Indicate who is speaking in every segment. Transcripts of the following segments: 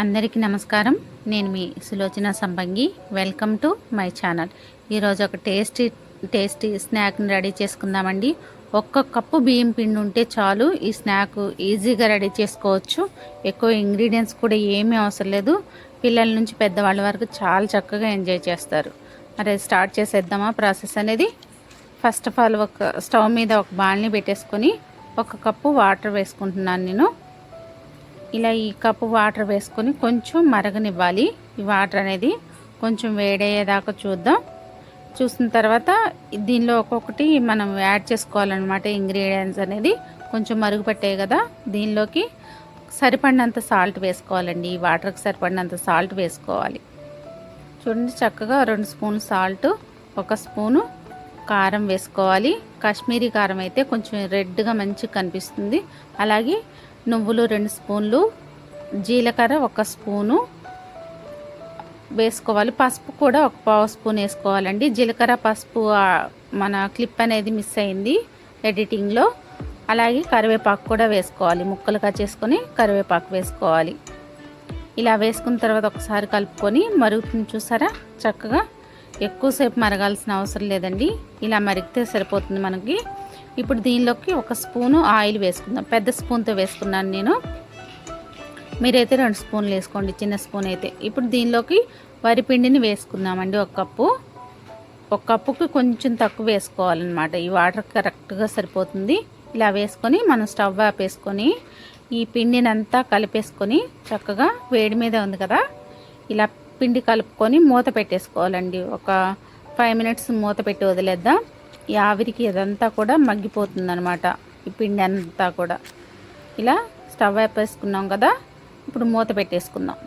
Speaker 1: అందరికీ నమస్కారం. నేను మీ సులోచన సంపంగి. Welcome to my channel. ఈరోజు ఒక టేస్టీ స్నాక్ని రెడీ చేసుకుందామండి. ఒక్క కప్పు బియ్యం పిండి ఉంటే చాలు ఈ స్నాక్ ఈజీగా రెడీ చేసుకోవచ్చు. ఎక్కువ ఇంగ్రీడియంట్స్ కూడా ఏమీ అవసరం లేదు. పిల్లల నుంచి పెద్దవాళ్ళ వరకు చాలా చక్కగా ఎంజాయ్ చేస్తారు. మరి స్టార్ట్ చేసేద్దామా ప్రాసెస్ అనేది. ఫస్ట్ ఆఫ్ ఆల్ ఒక స్టవ్ మీద ఒక బాణలి పెట్టేసుకొని ఒక కప్పు వాటర్ వేసుకుంటున్నాను నేను. ఇలా ఈ కప్పు వాటర్ వేసుకొని కొంచెం మరగనివ్వాలి. ఈ వాటర్ అనేది కొంచెం వేడయ్యేదాకా చూసిన తర్వాత దీనిలో ఒక్కొక్కటి మనం యాడ్ చేసుకోవాలన్నమాట. ఇంగ్రీడియంట్స్ అనేది కొంచెం మరుగు పెట్టాయి కదా, దీనిలోకి సరిపడినంత సాల్ట్ వేసుకోవాలండి. ఈ వాటర్కి సరిపడినంత సాల్ట్ వేసుకోవాలి. చూడండి, చక్కగా 2 స్పూన్లు సాల్ట్, 1 స్పూను కారం వేసుకోవాలి. కాశ్మీరీ కారం అయితే కొంచెం రెడ్గా మంచిగా కనిపిస్తుంది. అలాగే నువ్వులు 2 స్పూన్లు, జీలకర్ర 1 స్పూను వేసుకోవాలి. పసుపు కూడా 1/4 స్పూన్ వేసుకోవాలండి. జీలకర్ర పసుపు మన క్లిప్ అనేది మిస్ అయింది ఎడిటింగ్లో. అలాగే కరివేపాకు కూడా వేసుకోవాలి. ముక్కలుగా చేసుకొని కరివేపాకు వేసుకోవాలి. ఇలా వేసుకున్న తర్వాత ఒకసారి కలుపుకొని మరుగుతుంది చూసారా చక్కగా. ఎక్కువసేపు మరగాల్సిన అవసరం లేదండి, ఇలా మరిగితే సరిపోతుంది మనకి. ఇప్పుడు దీనిలోకి 1 స్పూను ఆయిల్ వేసుకుందాం. పెద్ద స్పూన్తో వేసుకున్నాను నేను, మీరైతే 2 స్పూన్లు వేసుకోండి, చిన్న స్పూన్ అయితే. ఇప్పుడు దీనిలోకి వరిపిండిని వేసుకుందామండి. 1 కప్పు. 1 కప్పుకి కొంచెం తక్కువ వేసుకోవాలన్నమాట. ఈ వాటర్ కరెక్ట్గా సరిపోతుంది. ఇలా వేసుకొని మనం స్టవ్ ఆపేసుకొని ఈ పిండిని అంతా కలిపేసుకొని చక్కగా, వేడి మీద ఉంది కదా, ఇలా పిండి కలుపుకొని మూత పెట్టేసుకోవాలండి. ఒక 5 మినిట్స్ మూత పెట్టి వదిలేద్దాం. ఈ ఆవిరికి ఇదంతా కూడా మగ్గిపోతుంది అనమాట, ఈ పిండి అంతా కూడా. ఇలా స్టవ్ వేపేసుకున్నాం కదా, ఇప్పుడు మూత పెట్టేసుకుందాం.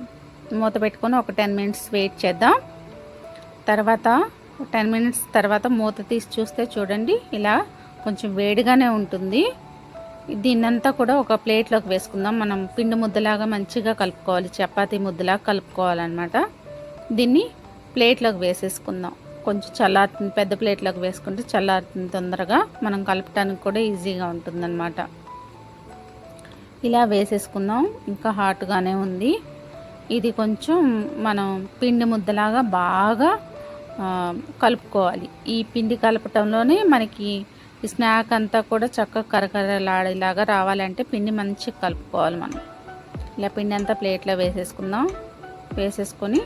Speaker 1: మూత పెట్టుకొని ఒక 10 మినిట్స్ వెయిట్ చేద్దాం. తర్వాత 10 మినిట్స్ తర్వాత మూత తీసి చూస్తే చూడండి, ఇలా కొంచెం వేడిగానే ఉంటుంది. దీన్నంతా కూడా ఒక ప్లేట్లోకి వేసుకుందాం. మనం పిండి ముద్దలాగా మంచిగా కలుపుకోవాలి, చపాతీ ముద్దలాగా కలుపుకోవాలన్నమాట. దీన్ని ప్లేట్లోకి వేసేసుకుందాం. కొంచెం చల్లారుతుంది, పెద్ద ప్లేట్లోకి వేసుకుంటే చల్లారుతుంది తొందరగా, మనం కలపడానికి కూడా ఈజీగా ఉంటుందన్నమాట. ఇలా వేసేసుకుందాం. ఇంకా హాట్గానే ఉంది ఇది. కొంచెం మనం పిండి ముద్దలాగా బాగా కలుపుకోవాలి. ఈ పిండి కలపటంలోనే మనకి ఈ స్నాక్ అంతా కూడా చక్కగా కరకరలాడేలాగా రావాలంటే పిండి మంచిగా కలుపుకోవాలి మనం. ఇలా పిండి అంతా ప్లేట్లో వేసేసుకుందాం. వేసేసుకొని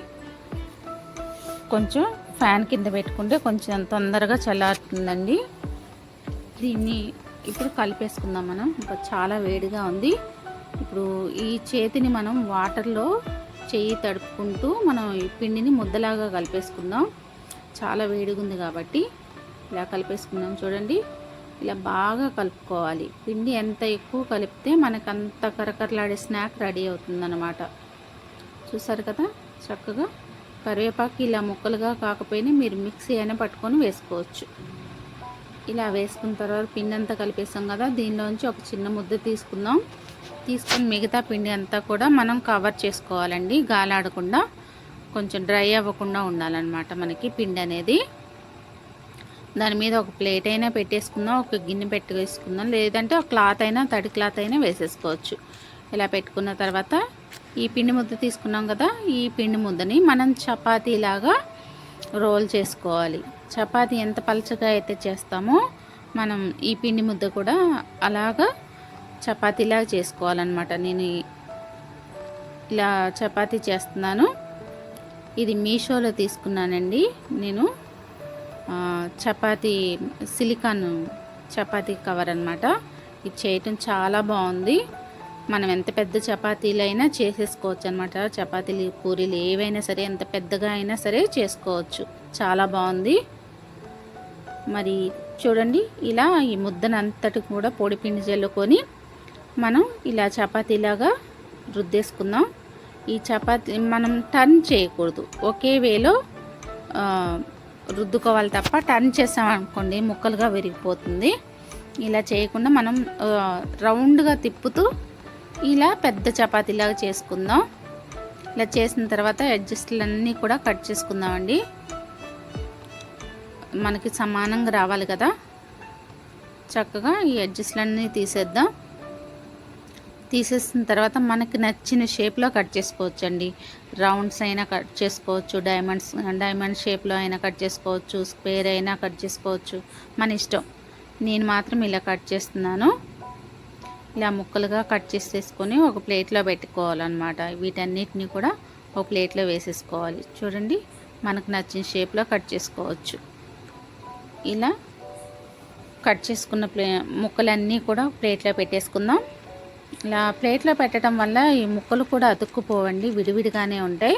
Speaker 1: కొంచెం ఫ్యాన్ కింద పెట్టుకుంటే కొంచెం తొందరగా చల్లారుతుందండి. దీన్ని ఇప్పుడు కలిపేసుకుందాం మనం. ఇంకా చాలా వేడిగా ఉంది. ఇప్పుడు ఈ చేతిని మనం వాటర్లో చెయ్యి తడుపుకుంటూ మనం ఈ పిండిని ముద్దలాగా కలిపేసుకుందాం. చాలా వేడిగా ఉంది కాబట్టి ఇలా కలిపేసుకుందాం. చూడండి, ఇలా బాగా కలుపుకోవాలి. పిండి ఎంత ఎక్కువ కలిపితే మనకు అంత కరకరలాడే స్నాక్ రెడీ అవుతుందన్నమాట. చూసారు కదా చక్కగా. కరివేపాకు ఇలా ముక్కలుగా కాకపోయినా మీరు మిక్సీ అయినా పట్టుకొని వేసుకోవచ్చు. ఇలా వేసుకున్న తర్వాత పిండి అంతా కలిపేసాం కదా, దీనిలోంచి ఒక చిన్న ముద్ద తీసుకుందాం. తీసుకొని మిగతా పిండి అంతా కూడా మనం కవర్ చేసుకోవాలండి. గాలాడకుండా, కొంచెం డ్రై అవ్వకుండా ఉండాలన్నమాట మనకి పిండి అనేది. దాని మీద ఒక ప్లేట్ అయినా పెట్టేసుకుందాం, ఒక గిన్నె పెట్టి వేసుకుందాం, లేదంటే ఒక క్లాత్ అయినా, తడి క్లాత్ అయినా వేసేసుకోవచ్చు. ఇలా పెట్టుకున్న తర్వాత ఈ పిండి ముద్ద తీసుకున్నాం కదా, ఈ పిండి ముద్దని మనం చపాతీలాగా రోల్ చేసుకోవాలి. చపాతీ ఎంత పలచగా అయితే చేస్తామో మనం ఈ పిండి ముద్ద కూడా అలాగా చపాతీలాగా చేసుకోవాలన్నమాట. నేను ఇలా చపాతీ చేస్తున్నాను. ఇది మీషోలో తీసుకున్నానండి నేను. చపాతీ సిలికాన్ చపాతీ కవర్ అన్నమాట. ఇది చేయటం చాలా బాగుంది. మనం ఎంత పెద్ద చపాతీలైనా చేసేసుకోవచ్చు అనమాట. చపాతీలు, పూరీలు ఏవైనా సరే ఎంత పెద్దగా అయినా సరే చేసుకోవచ్చు. చాలా బాగుంది. మరి చూడండి, ఇలా ఈ ముద్దనంతటి కూడా పొడి పిండి జల్లుకొని మనం ఇలా చపాతీలాగా రుద్దేసుకుందాం. ఈ చపాతీ మనం టర్న్ చేయకూడదు, ఒకే వేలో రుద్దుకోవాలి తప్ప టర్న్ చేసామనుకోండి ముక్కలుగా విరిగిపోతుంది. ఇలా చేయకుండా మనం రౌండ్గా తిప్పుతూ ఇలా పెద్ద చపాతీలాగా చేసుకుందాం. ఇలా చేసిన తర్వాత ఎడ్జస్ట్లన్నీ కూడా కట్ చేసుకుందామండి. మనకి సమానంగా రావాలి కదా. చక్కగా ఈ ఎడ్జస్ట్లన్నీ తీసేద్దాం. తీసేసిన తర్వాత మనకి నచ్చిన షేప్లో కట్ చేసుకోవచ్చు అండి. రౌండ్స్ అయినా కట్ చేసుకోవచ్చు, డైమండ్ షేప్లో అయినా కట్ చేసుకోవచ్చు, స్క్వేర్ అయినా కట్ చేసుకోవచ్చు, మన ఇష్టం. నేను మాత్రం ఇలా కట్ చేస్తున్నాను. ఇలా ముక్కలుగా కట్ చేసేసుకొని ఒక ప్లేట్లో పెట్టుకోవాలన్నమాట. వీటన్నిటిని కూడా ఒక ప్లేట్లో వేసేసుకోవాలి. చూడండి, మనకు నచ్చిన షేప్లో కట్ చేసుకోవచ్చు. ఇలా కట్ చేసుకున్న ముక్కలన్నీ కూడా ప్లేట్లో పెట్టేసుకుందాం. ఇలా ప్లేట్లో పెట్టడం వల్ల ఈ ముక్కలు కూడా అతుక్కుపోవండి, విడివిడిగానే ఉంటాయి.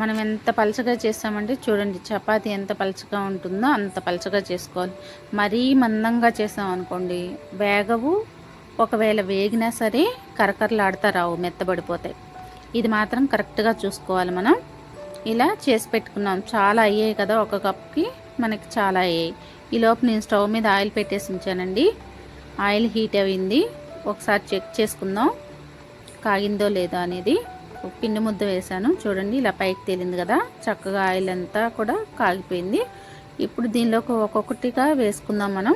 Speaker 1: మనం ఎంత పలచగా చేస్తామంటే చూడండి, చపాతీ ఎంత పలచగా ఉంటుందో అంత పలచగా చేసుకోవాలి. మరీ మందంగా చేసాం అనుకోండి వేగవు, ఒకవేళ వేగినా సరే కరకరలాడుతా రావు, మెత్తబడిపోతాయి. ఇది మాత్రం కరెక్ట్గా చూసుకోవాలి మనం. ఇలా చేసి పెట్టుకున్నాం. చాలా అయ్యాయి కదా, ఒక కప్కి మనకి చాలా అయ్యాయి. ఈలోపు నేను స్టవ్ మీద ఆయిల్ పెట్టేసి ఉంచానండి. ఆయిల్ హీట్ అయింది. ఒకసారి చెక్ చేసుకుందాం కాగిందో లేదో అనేది. పిండి ముద్ద వేసాను చూడండి, ఇలా పైకి తేలింది కదా, చక్కగా ఆయిల్ అంతా కూడా కాగిపోయింది. ఇప్పుడు దీనిలోకి ఒక్కొక్కటిగా వేసుకుందాం మనం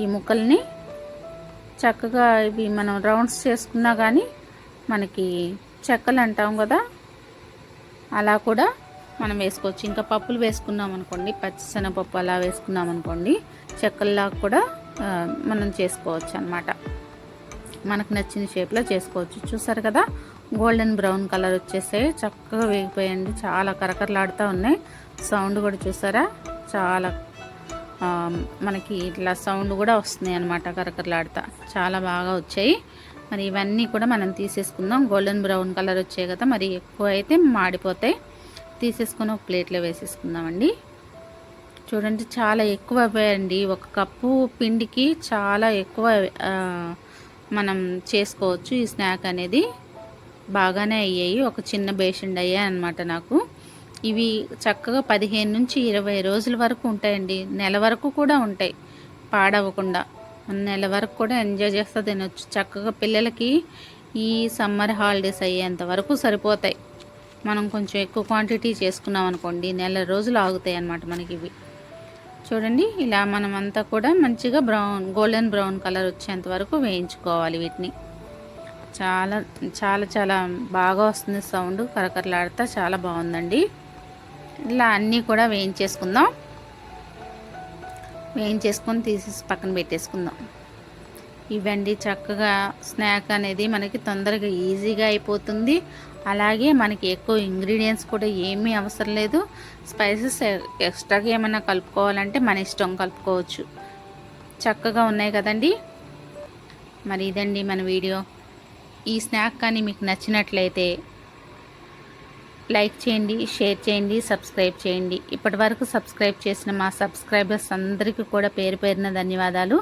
Speaker 1: ఈ ముక్కల్ని. చక్కగా ఇవి మనం రౌండ్స్ చేసుకున్నా కానీ మనకి చెక్కలు అంటాం కదా, అలా కూడా మనం వేసుకోవచ్చు. ఇంకా పప్పులు వేసుకున్నాం అనుకోండి, పచ్చిశనగపప్పు అలా వేసుకున్నాం అనుకోండి, చెక్కల్లా కూడా మనం చేసుకోవచ్చు అన్నమాట. మనకు నచ్చిన షేప్లో చేసుకోవచ్చు. చూసారు కదా, గోల్డెన్ బ్రౌన్ కలర్ వచ్చేసాయి, చక్కగా వేగిపోయండి. చాలా కరకరలాడుతూ ఉన్నాయి. సౌండ్ కూడా చూసారా, చాలా మనకి ఇట్లా సౌండ్ కూడా వస్తున్నాయి అన్నమాట, కరకరలాడుతా చాలా బాగా వచ్చాయి. మరి ఇవన్నీ కూడా మనం తీసేసుకుందాం. గోల్డెన్ బ్రౌన్ కలర్ వచ్చాయి కదా, మరి ఎక్కువ అయితే మాడిపోతాయి. తీసేసుకొని ఒక ప్లేట్లో వేసేసుకుందామండి. చూడండి, చాలా ఎక్కువ అవ్వాయండి. ఒక కప్పు పిండికి చాలా ఎక్కువ మనం చేసుకోవచ్చు. ఈ స్నాక్ అనేది బాగానే అయ్యాయి. ఒక చిన్న బేషన్ అయ్యాయి అన్నమాట నాకు. ఇవి చక్కగా 15 నుంచి 20 రోజుల వరకు ఉంటాయండి. నెల వరకు కూడా ఉంటాయి పాడవకుండా. నెల వరకు కూడా ఎంజాయ్ చేస్తూ తినొచ్చు. చక్కగా పిల్లలకి ఈ సమ్మర్ హాలిడేస్ అయ్యేంత వరకు సరిపోతాయి. మనం కొంచెం ఎక్కువ క్వాంటిటీ చేసుకున్నాం అనుకోండి, నెల రోజులు ఆగుతాయి అన్నమాట మనకి ఇవి. చూడండి, ఇలా మనం అంతా కూడా మంచిగా గోల్డెన్ బ్రౌన్ కలర్ వచ్చేంత వరకు వేయించుకోవాలి వీటిని. చాలా చాలా చాలా బాగా వస్తుంది సౌండ్, కరకరలాడుతా చాలా బాగుందండి. ఇలా అన్నీ కూడా వేయించేసుకుందాం. వేయించేసుకొని తీసేసి పక్కన పెట్టేసుకుందాం. ఇవండి చక్కగా స్నాక్ అనేది మనకి తొందరగా ఈజీగా అయిపోతుంది. అలాగే మనకి ఎక్కువ ఇంగ్రీడియంట్స్ కూడా ఏమీ అవసరం లేదు. స్పైసెస్ ఎక్స్ట్రాగా ఏమైనా కలుపుకోవాలంటే మన ఇష్టం, కలుపుకోవచ్చు. చక్కగా ఉన్నాయి కదండి. మరి ఇదండి మన వీడియో. ఈ స్నాక్ కానీ మీకు నచ్చినట్లయితే లైక్ చేయండి, షేర్ చేయండి, సబ్స్క్రైబ్ చేయండి. ఇప్పటి వరకు సబ్స్క్రైబ్ చేసిన మా సబ్స్క్రైబర్స్ అందరికీ కూడా పేరు పేరున ధన్యవాదాలు.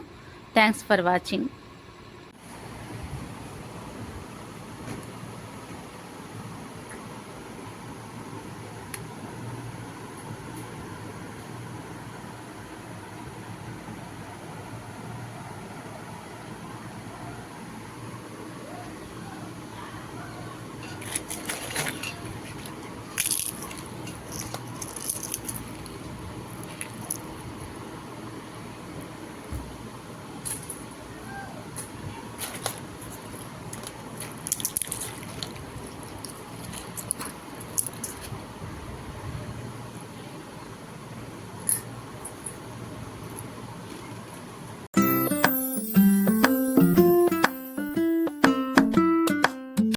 Speaker 1: Thanks for watching.